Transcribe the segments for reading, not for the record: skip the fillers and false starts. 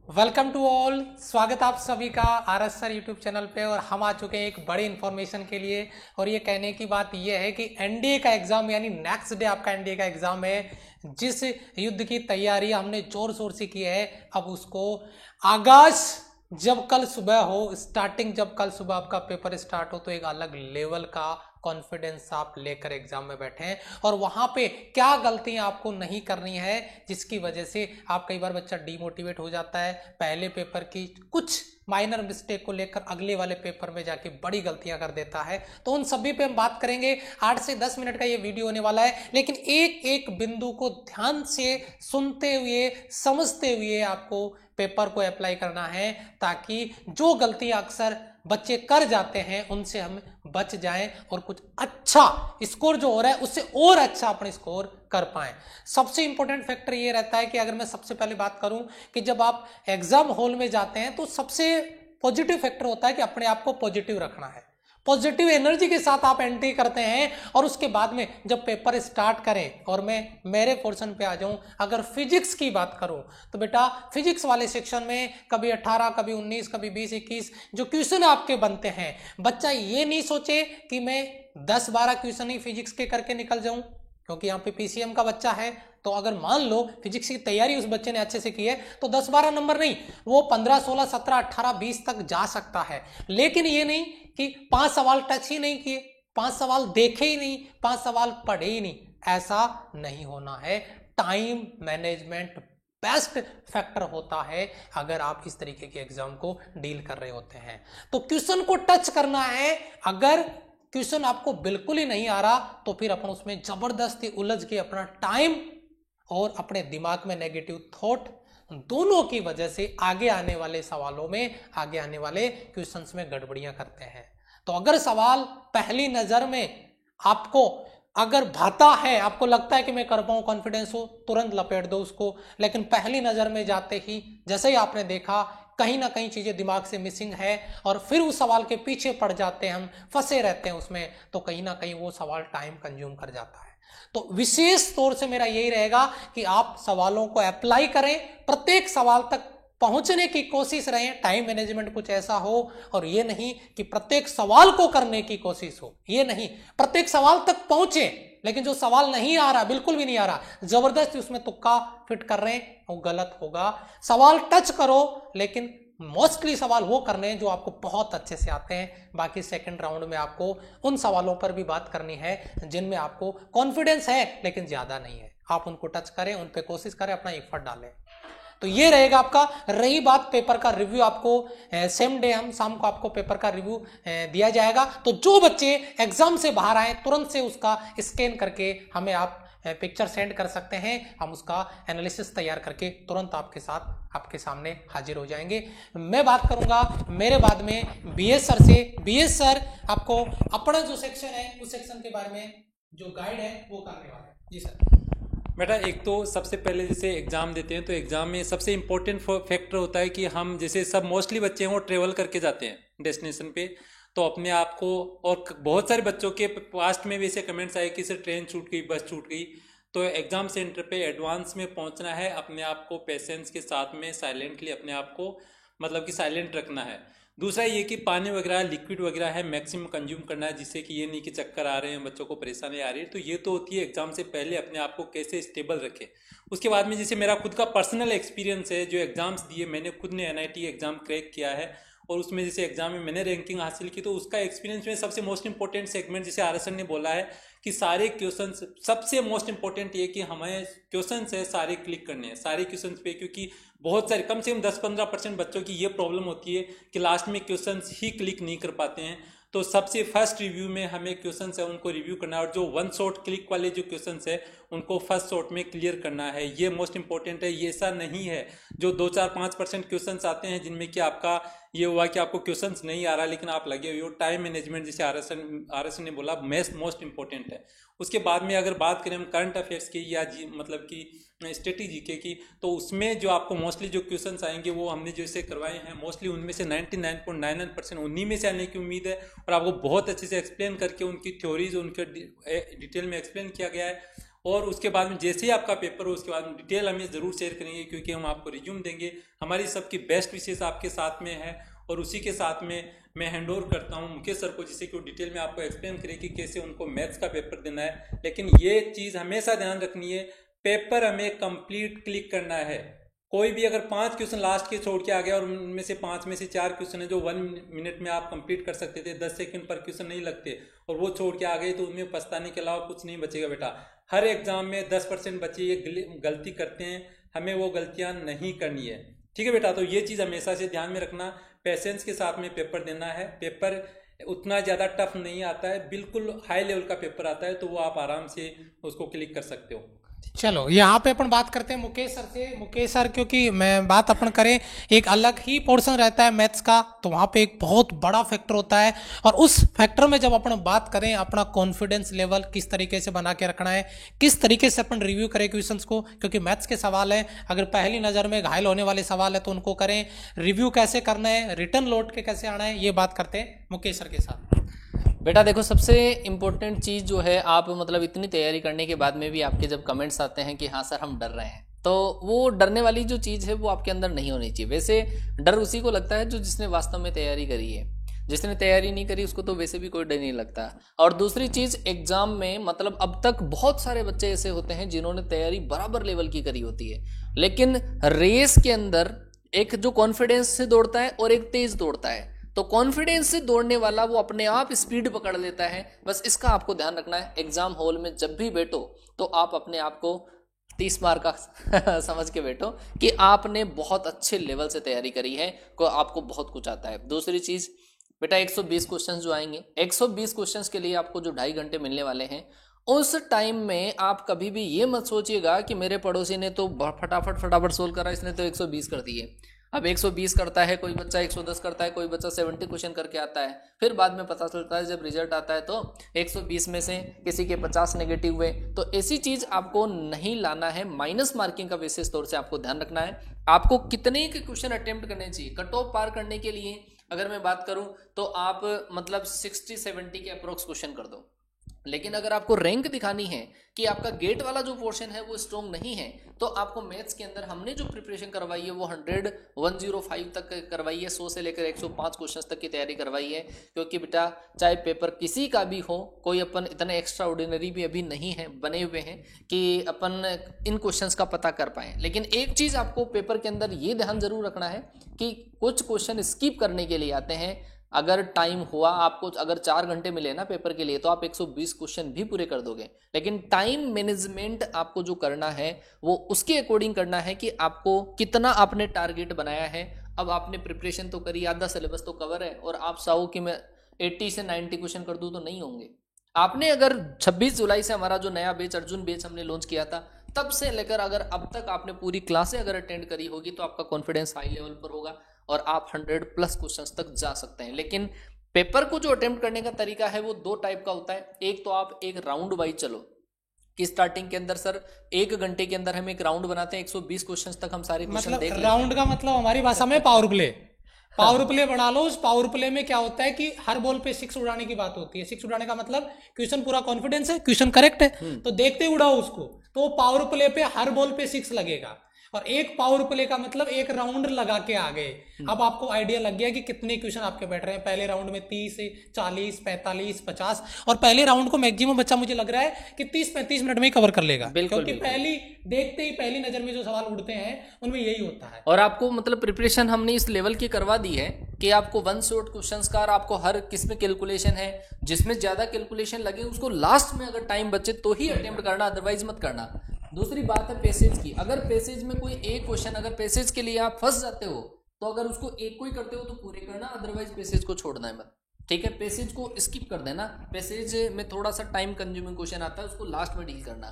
Welcome to all. स्वागत आप सभी का R S sir YouTube channel पे। और हम आ चुके हैं एक बड़ी इन्फॉर्मेशन के लिए। और ये कहने की बात ये है कि एनडीए का एग्जाम यानी नेक्स्ट डे आपका एनडीए का एग्जाम है। जिस युद्ध की तैयारी हमने जोर शोर से की है, अब उसको आगाज जब कल सुबह हो, स्टार्टिंग जब कल सुबह आपका पेपर स्टार्ट हो, तो एक अलग लेवल का कॉन्फिडेंस आप लेकर एग्जाम में बैठे हैं। और वहां पे क्या गलतियां आपको नहीं करनी है जिसकी वजह से आप कई बार बच्चा डीमोटिवेट हो जाता है, पहले पेपर की कुछ माइनर मिस्टेक को लेकर अगले वाले पेपर में जाके बड़ी गलतियां कर देता है। तो उन सभी पे हम बात करेंगे। 8 से 10 मिनट का ये वीडियो होने वाला है, लेकिन एक एक बिंदु को ध्यान से सुनते हुए समझते हुए आपको पेपर को अप्लाई करना है, ताकि जो गलतियां अक्सर बच्चे कर जाते हैं उनसे हम बच जाएं और कुछ अच्छा स्कोर जो हो रहा है उससे और अच्छा अपने स्कोर कर पाएं। सबसे इंपॉर्टेंट फैक्टर ये रहता है कि अगर मैं सबसे पहले बात करूं कि जब आप एग्जाम हॉल में जाते हैं तो सबसे पॉजिटिव फैक्टर होता है कि अपने आप को पॉजिटिव रखना है। पॉजिटिव एनर्जी के साथ आप एंट्री करते हैं और उसके बाद में जब पेपर स्टार्ट करें, और मैं मेरे पोर्शन पे आ जाऊं, अगर फिजिक्स की बात करूं तो बेटा फिजिक्स वाले सेक्शन में कभी 18, कभी 19, कभी 20, 21 जो क्वेश्चन आपके बनते हैं, बच्चा ये नहीं सोचे कि मैं 10-12 क्वेश्चन ही फिजिक्स के करके निकल जाऊं, क्योंकि यहाँ पे पीसीएम का बच्चा है। तो अगर मान लो फिजिक्स की तैयारी उस बच्चे ने अच्छे से की है तो 10-12 नंबर नहीं, वो 15, 16, 17, 18, 20 तक जा सकता है। लेकिन ये नहीं कि 5 सवाल टच ही नहीं किए, 5 सवाल देखे ही नहीं, 5 सवाल पढ़े ही नहीं, ऐसा नहीं होना है। टाइम मैनेजमेंट बेस्ट फैक्टर होता है अगर आप इस तरीके के एग्जाम को डील कर रहे होते हैं। तो क्वेश्चन को टच करना है। अगर क्वेश्चन आपको बिल्कुल ही नहीं आ रहा तो फिर अपन उसमें जबरदस्ती उलझ के अपना टाइम और अपने दिमाग में नेगेटिव थॉट दोनों की वजह से आगे आने वाले सवालों में, आगे आने वाले क्वेश्चंस में गड़बड़ियां करते हैं। तो अगर सवाल पहली नजर में आपको अगर भाता है, आपको लगता है कि मैं कर पाऊं, कॉन्फिडेंस हो, तुरंत लपेट दो उसको। लेकिन पहली नजर में जाते ही जैसे ही आपने देखा कहीं ना कहीं चीजें दिमाग से मिसिंग है और फिर उस सवाल के पीछे पड़ जाते हैं, हम फंसे रहते हैं उसमें, तो कहीं ना कहीं वो सवाल टाइम कंज्यूम कर जाता है। तो विशेष तौर से मेरा यही रहेगा कि आप सवालों को अप्लाई करें, प्रत्येक सवाल तक पहुंचने की कोशिश रहें। टाइम मैनेजमेंट कुछ ऐसा हो, और ये नहीं कि प्रत्येक सवाल को करने की कोशिश हो, ये नहीं, प्रत्येक सवाल तक पहुंचे, लेकिन जो सवाल नहीं आ रहा, बिल्कुल भी नहीं आ रहा, जबरदस्ती उसमें तुक्का फिट कर रहे हैं, वो गलत होगा। सवाल टच करो, लेकिन मोस्टली सवाल वो करने हैं जो आपको बहुत अच्छे से आते हैं। बाकी सेकंड राउंड में आपको उन सवालों पर भी बात करनी है जिनमें आपको कॉन्फिडेंस है लेकिन ज्यादा नहीं है। आप उनको टच करें, उन पे कोशिश करें, अपना एफर्ट डालें। तो ये रहेगा आपका। रही बात पेपर का रिव्यू, आपको सेम डे हम शाम को आपको पेपर का रिव्यू दिया जाएगा। तो जो बच्चे एग्जाम से बाहर आए तुरंत से उसका स्कैन करके हमें आप पिक्चर सेंड कर सकते हैं, हम उसका एनालिसिस तैयार करके तुरंत आपके साथ आपके सामने हाजिर हो जाएंगे। मैं बात करूंगा मेरे बाद में बीएस सर से। बीएस सर आपको अपना जो सेक्शन है उस सेक्शन के बारे में जो गाइड है वो करने वाले हैं। जी सर। बेटा, एक तो सबसे पहले जैसे एग्ज़ाम देते हैं तो एग्ज़ाम में सबसे इम्पोर्टेंट फैक्टर होता है कि हम जैसे सब मोस्टली बच्चे हैं वो ट्रेवल करके जाते हैं डेस्टिनेशन पे। तो अपने आप को, और बहुत सारे बच्चों के पास्ट में भी ऐसे कमेंट्स आए कि सर ट्रेन छूट गई, बस छूट गई। तो एग्ज़ाम सेंटर पे एडवांस में पहुंचना है, अपने आप को पेशेंस के साथ में साइलेंटली अपने आप को मतलब कि साइलेंट रखना है। दूसरा ये कि पानी वगैरह, लिक्विड वगैरह है मैक्सिमम कंज्यूम करना है, जिससे कि ये नहीं कि चक्कर आ रहे हैं, बच्चों को परेशानी आ रही है। तो ये तो होती है एग्जाम से पहले अपने आप को कैसे स्टेबल रखें। उसके बाद में जैसे मेरा खुद का पर्सनल एक्सपीरियंस है, जो एग्जाम्स दिए मैंने, खुद ने एनआईटी एग्जाम क्रैक किया है और उसमें जैसे एग्जाम में मैंने रैंकिंग हासिल की, तो उसका एक्सपीरियंस में सबसे मोस्ट इंपॉर्टेंट सेगमेंट जैसे आरएसएन ने बोला है कि सारे क्वेश्चंस, सबसे मोस्ट इंपॉर्टेंट ये कि हमें क्वेश्चंस है सारे क्लिक करने हैं सारे क्वेश्चंस पे, क्योंकि बहुत सारे कम से कम 10-15% बच्चों की ये प्रॉब्लम होती है कि लास्ट में क्वेश्चंस ही क्लिक नहीं कर पाते हैं। तो सबसे फर्स्ट रिव्यू में हमें क्वेश्चंस है उनको रिव्यू करना है, और जो वन शॉट क्लिक वाले जो क्वेश्चंस है उनको फर्स्ट शॉट में क्लियर करना है। ये मोस्ट इंपॉर्टेंट है। ये ऐसा नहीं है जो 2-4-5% क्वेश्चंस आते हैं जिनमें कि आपका ये हुआ कि आपको क्वेश्चंस नहीं आ रहा लेकिन आप लगे हुए हो। टाइम मैनेजमेंट जैसे आरएसएन ने बोला मोस्ट इंपॉर्टेंट है। उसके बाद में अगर बात करें हम करंट अफेयर्स की या मतलब कि स्टेटिक जीके की, तो उसमें जो आपको मोस्टली जो क्वेश्चंस आएंगे वो हमने जैसे करवाए हैं, मोस्टली उनमें से 99.99% उन्हीं में से आने की उम्मीद है। और आपको बहुत अच्छे से एक्सप्लेन करके उनकी थ्योरीज उनके डिटेल में एक्सप्लेन किया गया है। और उसके बाद में जैसे ही आपका पेपर हो उसके बाद में डिटेल हमें ज़रूर शेयर करेंगे, क्योंकि हम आपको रिज्यूम देंगे। हमारी सबकी बेस्ट विशेष आपके साथ में है, और उसी के साथ में मैं हैंड ओवर करता हूँ मुकेश सर को, जिससे कि वो डिटेल में आपको एक्सप्लेन करें कि कैसे उनको मैथ्स का पेपर देना है। लेकिन ये चीज़ हमेशा ध्यान रखनी है, पेपर हमें कंप्लीट क्लिक करना है। कोई भी अगर 5 क्वेश्चन लास्ट के छोड़ के आ गया और उनमें से 5 में से 4 क्वेश्चन है जो 1 मिनट में आप कंप्लीट कर सकते थे, 10 सेकंड पर क्वेश्चन नहीं लगते, और वो छोड़ के आ गए, तो उनमें पछताने के अलावा कुछ नहीं बचेगा बेटा। हर एग्जाम में 10% बच्चे ये गलती करते हैं, हमें वो गलतियां नहीं करनी है, ठीक है बेटा। तो ये चीज़ हमेशा से ध्यान में रखना, पेशेंस के साथ में पेपर देना है। पेपर उतना ज़्यादा टफ नहीं आता है, बिल्कुल हाई लेवल का पेपर आता है, तो वो आप आराम से उसको क्लिक कर सकते हो। चलो यहाँ पे अपन बात करते हैं मुकेश सर से। मुकेश सर, क्योंकि मैं बात अपन करें, एक अलग ही पोर्शन रहता है मैथ्स का, तो वहाँ पे एक बहुत बड़ा फैक्टर होता है, और उस फैक्टर में जब अपन बात करें अपना कॉन्फिडेंस लेवल किस तरीके से बना के रखना है, किस तरीके से अपन रिव्यू करें क्वेश्चंस को, क्योंकि मैथ्स के सवाल है, अगर पहली नज़र में घायल होने वाले सवाल है तो उनको करें, रिव्यू कैसे करना है, रिटर्न लौट के कैसे आना है, ये बात करते हैं मुकेश सर के साथ। बेटा देखो, सबसे इम्पोर्टेंट चीज़ जो है, आप मतलब इतनी तैयारी करने के बाद में भी आपके जब कमेंट्स आते हैं कि हाँ सर हम डर रहे हैं, तो वो डरने वाली जो चीज़ है वो आपके अंदर नहीं होनी चाहिए। वैसे डर उसी को लगता है जो जिसने वास्तव में तैयारी करी है, जिसने तैयारी नहीं करी उसको तो वैसे भी कोई डर नहीं लगता। और दूसरी चीज़, एग्जाम में मतलब अब तक बहुत सारे बच्चे ऐसे होते हैं जिन्होंने तैयारी बराबर लेवल की करी होती है, लेकिन रेस के अंदर एक जो कॉन्फिडेंस से दौड़ता है और एक तेज दौड़ता है, तो कॉन्फिडेंस से दौड़ने वाला वो अपने आप स्पीड पकड़ लेता है। बस इसका आपको ध्यान रखना है। एग्जाम हॉल में जब भी बैठो तो आप अपने आप को 30 मार्क का समझ के बैठो कि आपने बहुत अच्छे लेवल से तैयारी करी है, को आपको बहुत कुछ आता है। दूसरी चीज बेटा, 120 क्वेश्चंस जो आएंगे, 120 क्वेश्चंस के लिए आपको जो 2.5 घंटे मिलने वाले हैं, उस टाइम में आप कभी भी ये मत सोचिएगा कि मेरे पड़ोसी ने तो फटाफट सोल्व करा, इसने तो 120 कर दिए। अब 120 करता है कोई बच्चा, 110 करता है कोई बच्चा, 70 क्वेश्चन करके आता है, फिर बाद में पता चलता है जब रिजल्ट आता है तो 120 में से किसी के 50 नेगेटिव हुए। तो ऐसी चीज आपको नहीं लाना है। माइनस मार्किंग का विशेष तौर से आपको ध्यान रखना है। आपको कितने के क्वेश्चन अटेम्प्ट करने चाहिए कट ऑफ पार करने के लिए, अगर मैं बात करूं तो आप मतलब 60-70 के अप्रोक्स क्वेश्चन कर दो। लेकिन अगर आपको रैंक दिखानी है कि आपका गेट वाला जो पोर्शन है वो स्ट्रॉन्ग नहीं है, तो आपको मैथ्स के अंदर हमने जो प्रिपरेशन करवाई है वो 105 तक करवाई है, 100 से लेकर 105 क्वेश्चंस तक की तैयारी करवाई है। क्योंकि बेटा चाहे पेपर किसी का भी हो, कोई अपन इतने एक्स्ट्रा ऑर्डिनरी भी अभी नहीं है बने हुए हैं कि अपन इन क्वेश्चंस का पता कर पाए। लेकिन एक चीज़ आपको पेपर के अंदर ये ध्यान जरूर रखना है कि कुछ क्वेश्चन स्किप करने के लिए आते हैं। अगर टाइम हुआ आपको, अगर 4 घंटे मिले ना पेपर के लिए, तो आप 120 क्वेश्चन भी पूरे कर दोगे। लेकिन टाइम मैनेजमेंट आपको जो करना है वो उसके अकॉर्डिंग करना है कि आपको कितना आपने टारगेट बनाया है। अब आपने प्रिपरेशन तो करी, आधा सिलेबस तो कवर है, और आप चाहो कि मैं 80 से 90 क्वेश्चन कर दूं तो नहीं होंगे। आपने अगर 26 जुलाई से हमारा जो नया बैच अर्जुन बैच हमने लॉन्च किया था, तब से लेकर अगर अब तक आपने पूरी क्लासें अगर अटेंड करी होगी तो आपका कॉन्फिडेंस हाई लेवल पर होगा और आप 100+ क्वेश्चंस तक जा सकते हैं। लेकिन पेपर को जो अटेम्प्ट करने का तरीका है वो 2 टाइप का होता है। एक तो आप एक राउंड वाइज चलो कि स्टार्टिंग के अंदर सर 1 घंटे के अंदर हम एक राउंड बनाते हैं, 120 क्वेश्चंस तक हम सारे क्वेश्चन देख लेते हैं। राउंड का मतलब हमारी भाषा में पावर प्ले बना लो। उस पावर प्ले में क्या होता है कि हर बॉल पे 6 उड़ाने की बात होती है। 6 उड़ाने का मतलब क्वेश्चन पूरा कॉन्फिडेंस है, क्वेश्चन करेक्ट है, तो देखते उड़ाओ उसको, तो पावर प्ले पे हर बॉल पे 6 लगेगा। और एक पावर प्ले का मतलब एक राउंड लगा के आ गए। अब आपको आइडिया लग गया कि कितने क्वेश्चन आपके बैठ रहे हैं। पहले राउंड में 30, 40, 45, 50, और पहले राउंड को मैक्सिमम बच्चा मुझे लग रहा है कि 30-35 मिनट में ही कवर कर लेगा, क्योंकि पहली देखते ही पहली नजर में जो सवाल उड़ते हैं उनमें यही होता है। और आपको मतलब प्रिपरेशन हमने इस लेवल की करवा दी है कि आपको 1 शॉट क्वेश्चंस का, आपको हर किसमें कैलकुलेशन है, जिसमें ज्यादा कैलकुलेशन लगे उसको लास्ट में अगर टाइम बचे तो ही अटेम्प्ट करना, अदरवाइज मत करना। दूसरी बात है पैसेज की। अगर पैसेज में कोई एक क्वेश्चन, अगर पैसेज के लिए आप फंस जाते हो तो अगर उसको एक को ही करते हो तो पूरे करना, अदरवाइज पैसेज को छोड़ना है मत। ठीक है, पैसेज को स्किप कर देना। पैसेज में थोड़ा सा टाइम कंज्यूमिंग क्वेश्चन आता है, उसको लास्ट में डील करना।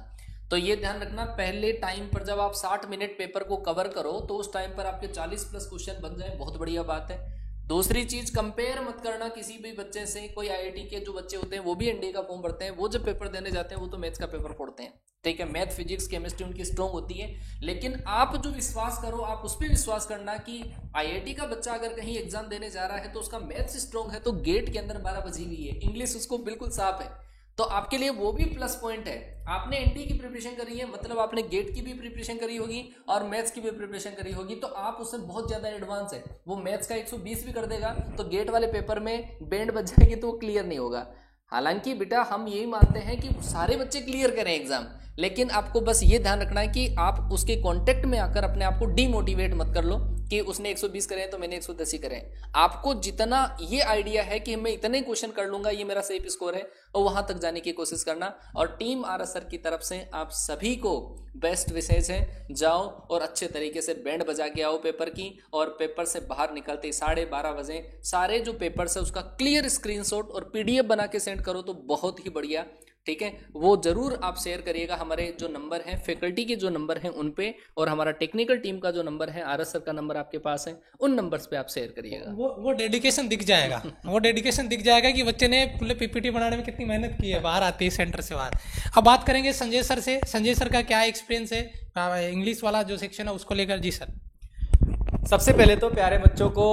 तो ये ध्यान रखना, पहले टाइम पर जब आप 60 मिनट पेपर को कवर करो तो उस टाइम पर आपके 40+ क्वेश्चन बन जाए, बहुत बढ़िया बात है। दूसरी चीज, कंपेयर मत करना किसी भी बच्चे से। कोई आईआईटी के जो बच्चे होते हैं वो भी एनडीए का फॉर्म भरते हैं, वो जब पेपर देने जाते हैं वो तो मैथ्स का पेपर फोड़ते हैं। ठीक है, मैथ, फिजिक्स, केमिस्ट्री उनकी स्ट्रॉन्ग होती है, लेकिन आप जो विश्वास करो आप उस पर विश्वास करना कि आईआईटी का बच्चा अगर कहीं एग्जाम देने जा रहा है तो उसका मैथ्स स्ट्रॉन्ग है, तो गेट के अंदर 12 बजी हुई है, इंग्लिश उसको बिल्कुल साफ है, तो आपके लिए वो भी प्लस पॉइंट है। आपने एनडीए की प्रिपरेशन करी है, मतलब आपने गेट की भी प्रिपरेशन करी होगी और मैथ्स की भी प्रिपरेशन करी होगी, तो आप उससे बहुत ज्यादा एडवांस है। वो मैथ्स का 120 भी कर देगा तो गेट वाले पेपर में बैंड बज जाएगी तो वो क्लियर नहीं होगा। हालांकि बेटा हम यही मानते हैं कि सारे बच्चे क्लियर करें एग्जाम, लेकिन आपको बस ये ध्यान रखना है कि आप उसके कांटेक्ट में आकर अपने आप को डीमोटिवेट मत कर लो कि उसने 120 करे तो मैंने 110 ही करे। आपको जितना ये आइडिया है कि मैं इतने क्वेश्चन कर लूंगा, ये मेरा सेफ स्कोर है, और वहां तक जाने की कोशिश करना। और टीम आरएस सर की तरफ से आप सभी को बेस्ट विशेष है, जाओ और अच्छे तरीके से बैंड बजा के आओ पेपर की, और पेपर से बाहर निकलते ही 12:30 बजे सारे जो पेपर्स है उसका क्लियर स्क्रीनशॉट और पीडीएफ बना के सेंड करो तो बहुत ही बढ़िया। ठीक है, वो जरूर आप शेयर करिएगा। हमारे जो नंबर हैं, फैकल्टी के जो नंबर हैं उन पे, और हमारा टेक्निकल टीम का जो नंबर है, आरएस सर का नंबर आपके पास है, उन नंबर्स पे आप शेयर करिएगा। वो डेडिकेशन दिख जाएगा, वो डेडिकेशन दिख जाएगा कि बच्चे ने पूरे पीपीटी बनाने में कितनी मेहनत की है, बाहर आती है सेंटर से बाहर। अब बात करेंगे संजय सर से। संजय सर का क्या एक्सपीरियंस है इंग्लिश वाला जो सेक्शन है उसको लेकर? जी सर। सबसे पहले तो प्यारे बच्चों को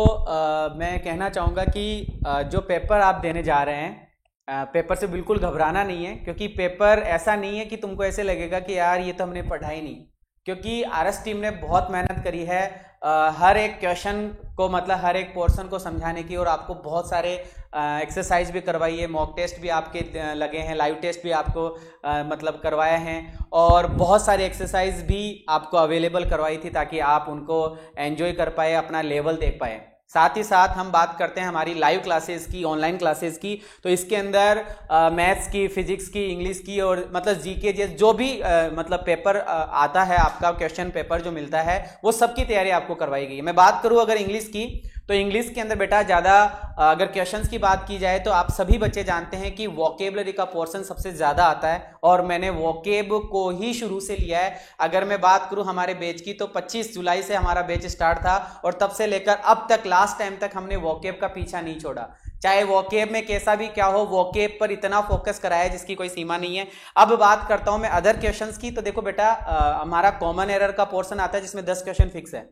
मैं कहना चाहूँगा कि जो पेपर आप देने जा रहे हैं, पेपर से बिल्कुल घबराना नहीं है, क्योंकि पेपर ऐसा नहीं है कि तुमको ऐसे लगेगा कि यार ये तो हमने पढ़ा ही नहीं, क्योंकि आरएस टीम ने बहुत मेहनत करी है हर एक क्वेश्चन को, मतलब हर एक पोर्शन को समझाने की, और आपको बहुत सारे एक्सरसाइज भी करवाई है, मॉक टेस्ट भी आपके लगे हैं, लाइव टेस्ट भी आपको मतलब करवाए हैं, और बहुत सारे एक्सरसाइज भी आपको अवेलेबल करवाई थी ताकि आप उनको एंजॉय कर पाए, अपना लेवल देख पाए। साथ ही साथ हम बात करते हैं हमारी लाइव क्लासेस की, ऑनलाइन क्लासेस की, तो इसके अंदर मैथ्स की, फिजिक्स की, इंग्लिश की, और मतलब जीके जैसे जो भी मतलब पेपर आता है, आपका क्वेश्चन पेपर जो मिलता है, वो सब की तैयारी आपको करवाई गई है। मैं बात करूं अगर इंग्लिश की, तो इंग्लिश के अंदर बेटा ज़्यादा अगर क्वेश्चंस की बात की जाए तो आप सभी बच्चे जानते हैं कि वोकेबलरी का पोर्शन सबसे ज़्यादा आता है, और मैंने वोकेब को ही शुरू से लिया है। अगर मैं बात करूं हमारे बैच की, तो 25 जुलाई से हमारा बैच स्टार्ट था, और तब से लेकर अब तक लास्ट टाइम तक हमने वोकेब का पीछा नहीं छोड़ा। चाहे वोकेब में कैसा भी क्या हो, वोकेब पर इतना फोकस कराया है जिसकी कोई सीमा नहीं है। अब बात करता हूं मैं अदर क्वेश्चंस की, तो देखो बेटा हमारा कॉमन एरर का पोर्शन आता है जिसमें 10 क्वेश्चन फिक्स है।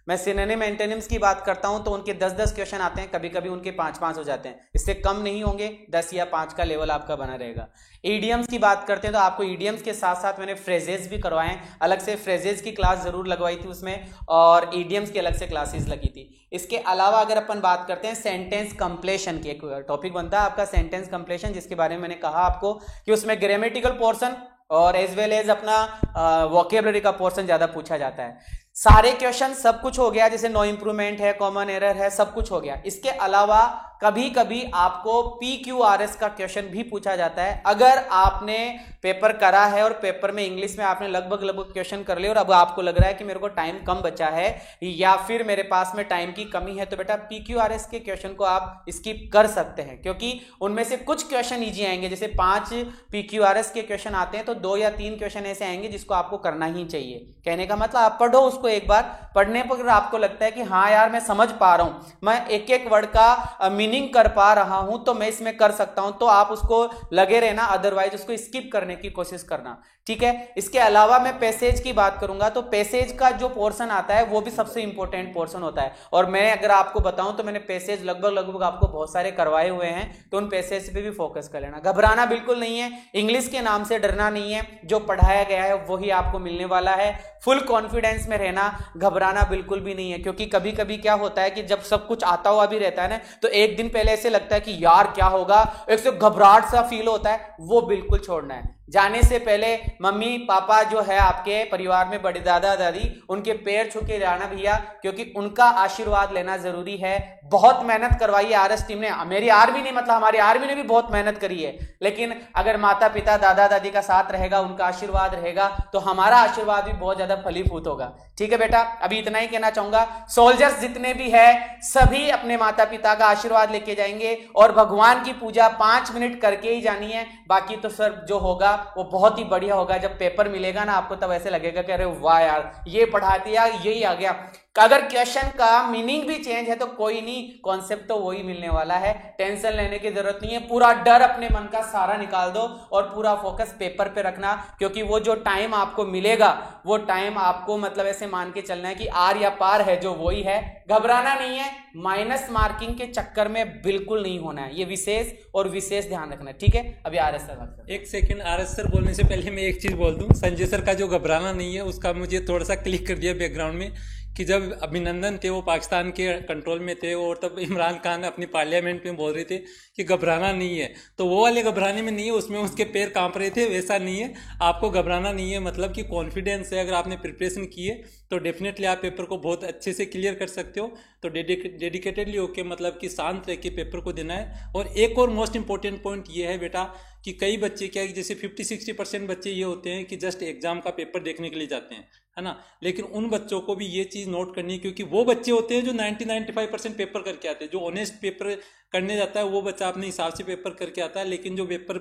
मैं सिनोनिम एंटोनिम्स की बात करता हूं तो उनके 10-10 क्वेश्चन आते हैं, कभी कभी उनके 5-5 हो जाते हैं, इससे कम नहीं होंगे, 10 या 5 का लेवल आपका बना रहेगा। ईडियम्स की बात करते हैं तो आपको ईडियम्स के साथ साथ मैंने फ्रेजेस भी करवाए हैं, अलग से फ्रेजेस की क्लास जरूर लगवाई थी उसमें, और ईडियम्स की अलग से क्लासेस लगी थी। इसके अलावा अगर अपन बात करते हैं सेंटेंस कंप्लीशन की, एक टॉपिक बनता है आपका सेंटेंस कंप्लीशन, जिसके बारे में मैंने कहा आपको कि उसमें ग्रामेटिकल पोर्शन और एज वेल एज अपना वोकेबलरी का पोर्शन ज्यादा पूछा जाता है। सारे क्वेश्चन सब कुछ हो गया, जैसे नो इंप्रूवमेंट है, कॉमन एरर है, सब कुछ हो गया। इसके अलावा कभी कभी आपको PQRS का क्वेश्चन भी पूछा जाता है। अगर आपने पेपर करा है और पेपर में इंग्लिश में आपने लगभग क्वेश्चन कर लिए और अब आपको लग रहा है कि मेरे को टाइम कम बचा है या फिर मेरे पास में टाइम की कमी है, तो बेटा PQRS के क्वेश्चन को आप स्किप कर सकते हैं, क्योंकि उनमें से कुछ क्वेश्चन इजी आएंगे। जैसे 5 PQRS के क्वेश्चन आते हैं तो 2 या 3 क्वेश्चन ऐसे आएंगे जिसको आपको करना ही चाहिए। कहने का मतलब आप पढ़ो उसको, एक बार पढ़ने पर आपको लगता है कि हाँ यार मैं समझ पा रहा हूं, मैं एक एक वर्ड का मीनिंग कर पा रहा हूं, तो मैं इसमें कर सकता हूं, तो आप उसको लगे रहना, अदरवाइज उसको स्किप करने की कोशिश करना। ठीक है, इसके अलावा मैं पैसेज की बात करूंगा तो पैसेज का जो पोर्शन आता है वो भी सबसे इंपॉर्टेंट पोर्शन होता है, और मैं अगर आपको बताऊं तो मैंने पैसेज लगभग आपको बहुत सारे करवाए हुए हैं, तो उन पैसेज पे भी फोकस कर लेना। घबराना बिल्कुल नहीं है, इंग्लिश के नाम से डरना नहीं है, जो पढ़ाया गया है वही आपको मिलने वाला है। फुल कॉन्फिडेंस में रहना, घबराना बिल्कुल भी नहीं है, क्योंकि कभी कभी क्या होता है कि जब सब कुछ आता हुआ भी रहता है ना, तो एक दिन पहले ऐसे लगता है कि यार क्या होगा, एक से घबराहट सा फील होता है, वो बिल्कुल छोड़ना है। जाने से पहले मम्मी पापा जो है आपके परिवार में, बड़े दादा दादी, उनके पैर छू के जाना भैया, क्योंकि उनका आशीर्वाद लेना जरूरी है। बहुत मेहनत करवाई है आरएस टीम ने, मेरी आर्मी ने, मतलब हमारी आर्मी ने भी बहुत मेहनत करी है, लेकिन अगर माता पिता दादा दादी का साथ रहेगा, उनका आशीर्वाद रहेगा, तो हमारा आशीर्वाद भी बहुत ज्यादा फलीभूत होगा। ठीक है बेटा, अभी इतना ही कहना चाहूंगा। सोल्जर्स जितने भी है सभी अपने माता पिता का आशीर्वाद लेके जाएंगे, और भगवान की पूजा 5 मिनट करके ही जानी है, बाकी तो सर जो होगा वो बहुत ही बढ़िया होगा। जब पेपर मिलेगा ना आपको, तब ऐसे लगेगा कि अरे वाह यार ये पढ़ा दिया, यही आ गया। अगर क्वेश्चन का मीनिंग भी चेंज है तो कोई नहीं, कॉन्सेप्ट तो वही मिलने वाला है, टेंशन लेने की जरूरत नहीं है। पूरा डर अपने मन का सारा निकाल दो और पूरा फोकस पेपर पे रखना, क्योंकि वो जो टाइम आपको मिलेगा वो टाइम आपको मतलब ऐसे मान के चलना है कि आर या पार है जो वही है, घबराना नहीं है, माइनस मार्किंग के चक्कर में बिल्कुल नहीं होना है, ये विशेष और विशेष ध्यान रखना है। ठीक है, अभी आर एस सर बात करते हैं। एक सेकंड, आर एस सर बोलने से पहले मैं एक चीज बोल दूं, संजय सर का जो घबराना नहीं है उसका मुझे थोड़ा सा क्लिक कर दिया बैकग्राउंड में, कि जब अभिनंदन थे वो पाकिस्तान के कंट्रोल में थे और तब इमरान खान अपनी पार्लियामेंट में बोल रहे थे कि घबराना नहीं है, तो वो वाले घबराने में नहीं है, उसमें उसके पैर कांप रहे थे, वैसा नहीं है, आपको घबराना नहीं है, मतलब कि कॉन्फिडेंस है, अगर आपने प्रिपरेशन की है तो डेफिनेटली आप पेपर को बहुत अच्छे से क्लियर कर सकते हो। तो डेडिकेटेडली होके मतलब कि शांत रह के पेपर को देना है। और एक और मोस्ट इंपॉर्टेंट पॉइंट ये है बेटा कि कई बच्चे क्या है, जैसे 50-60% बच्चे ये होते हैं कि जस्ट एग्जाम का पेपर देखने के लिए जाते हैं, है ना, लेकिन उन बच्चों को भी ये चीज़ नोट करनी है, क्योंकि वो बच्चे होते हैं जो 90-95% पेपर करके आते हैं। जो ऑनेस्ट पेपर करने जाता है वो बच्चा अपने हिसाब से पेपर करके आता है, लेकिन जो पेपर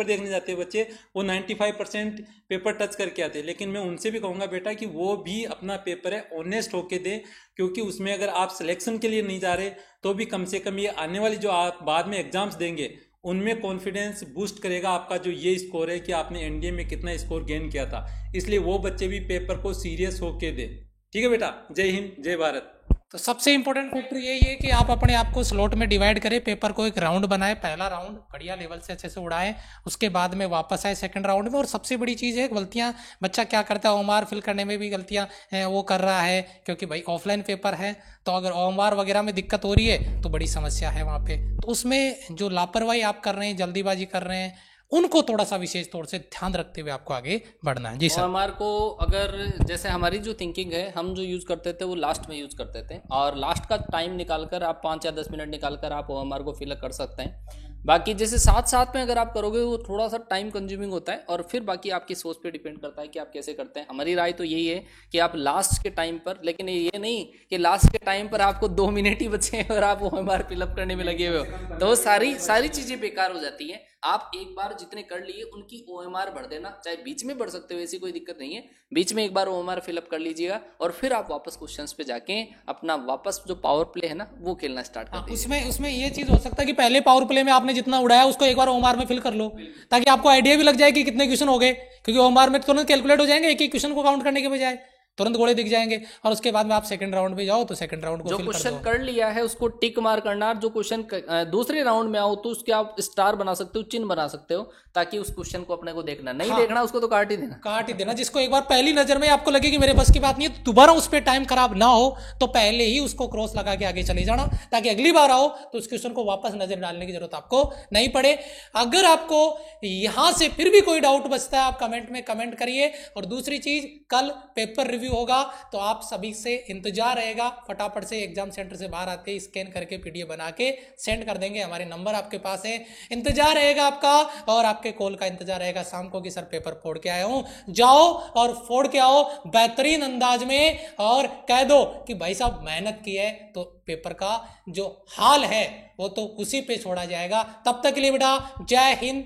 देखने जाते हैं बच्चे वो 95% पेपर टच करके आते हैं। लेकिन मैं उनसे भी कहूँगा बेटा कि वो भी अपना पेपर है ऑनेस्ट होके दें, क्योंकि उसमें अगर आप सिलेक्शन के लिए नहीं जा रहे तो भी कम से कम ये आने वाली जो आप बाद में एग्जाम्स देंगे उनमें कॉन्फिडेंस बूस्ट करेगा आपका जो ये स्कोर है कि आपने एनडीए में कितना स्कोर गेन किया था। इसलिए वो बच्चे भी पेपर को सीरियस होके दें। ठीक है बेटा, जय हिंद जय भारत। तो सबसे इंपॉर्टेंट फैक्टर यही है कि आप अपने आप को स्लॉट में डिवाइड करें, पेपर को एक राउंड बनाए, पहला राउंड बढ़िया लेवल से अच्छे से उड़ाएं, उसके बाद में वापस आए सेकंड राउंड में। और सबसे बड़ी चीज़ है, गलतियां बच्चा क्या करता है, ओएमआर फिल करने में भी गलतियां वो कर रहा है, क्योंकि भाई ऑफलाइन पेपर है, तो अगर ओएमआर वगैरह में दिक्कत हो रही है तो बड़ी समस्या है वहाँ पे। तो उसमें जो लापरवाही आप कर रहे हैं, जल्दीबाजी कर रहे हैं, उनको थोड़ा सा विशेष तौर से ध्यान रखते हुए आपको आगे बढ़ना है। जी सर। ओएमआर को अगर जैसे हमारी जो थिंकिंग है, हम जो यूज़ करते थे वो लास्ट में यूज़ करते थे, और लास्ट का टाइम निकालकर आप 5 या 10 मिनट निकालकर आप ओएमआर को फिल कर सकते हैं। बाकी जैसे साथ में अगर आप करोगे वो थोड़ा सा टाइम कंज्यूमिंग होता है, और फिर बाकी आपकी सोच पे डिपेंड करता है कि आप कैसे करते हैं। हमारी राय तो यही है कि आप लास्ट के टाइम पर, लेकिन ये नहीं कि लास्ट के टाइम पर आपको 2 मिनट ही बचे हैं और आप ओएमआर फिलअप करने में लगे हुए हो, तो सारी चीज़ें बेकार हो जाती हैं। आप एक बार जितने कर लिए उनकी ओएमआर भर देना, चाहे बीच में भर सकते हो, ऐसी कोई दिक्कत नहीं है, बीच में एक बार ओएमआर फिलअप कर लीजिएगा और फिर आप वापस क्वेश्चंस पे जाके अपना वापस जो पावर प्ले है ना वो खेलना स्टार्ट कर दीजिए। उसमें ये चीज हो सकता है कि पहले पावर प्ले में आपने जितना उड़ाया उसको एक बार ओएमआर में फिल कर लो, ताकि आपको आइडिया भी लग जाए कि कितने क्वेश्चन हो गए, क्योंकि ओएमआर में तुरंत कैलकुलेट हो जाएंगे, एक एक क्वेश्चन को काउंट करने के बजाय तुरंत घोड़े दिख जाएंगे। और उसके बाद में आप सेकंड राउंड में जाओ तो सेकंड राउंड को जो क्वेश्चन कर लिया है उसको टिक मार करना, जो क्वेश्चन दूसरे राउंड में आओ तो उसके आप स्टार बना सकते हो, चिन्ह बना सकते हो, ताकि उस क्वेश्चन को अपने को देखना नहीं। हाँ, देखना उसको तो काट ही देना। जिसको एक बार पहली नजर में आपको लगे कि मेरे बस की बात नहीं है, दोबारा उस पर टाइम खराब ना हो, तो पहले ही उसको क्रॉस लगा के आगे चले जाना, ताकि अगली बार आओ तो उस क्वेश्चन को वापस नजर डालने की जरूरत आपको नहीं पड़े। अगर आपको यहां से फिर भी कोई डाउट बचता है, आप कमेंट में कमेंट करिए। और दूसरी चीज, कल पेपर रिव्यू होगा, तो आप सभी से इंतजार रहेगा, फटाफट से एग्जाम सेंटर से बाहर आते ही स्कैन करके पीडीएफ बना के सेंड कर देंगे, हमारे नंबर आपके पास है, इंतजार रहेगा आपका, और आपके कॉल का इंतजार रहेगा शाम को कि सर पेपर फोड़ के आया हूं। जाओ और फोड़ के आओ बेहतरीन अंदाज में, और कह दो कि भाई साहब मेहनत की है, तो पेपर का जो हाल है वो तो उसी पे छोड़ा जाएगा। तब तक के लिए बेटा जय हिंद,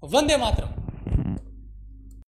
वंदे मातरम।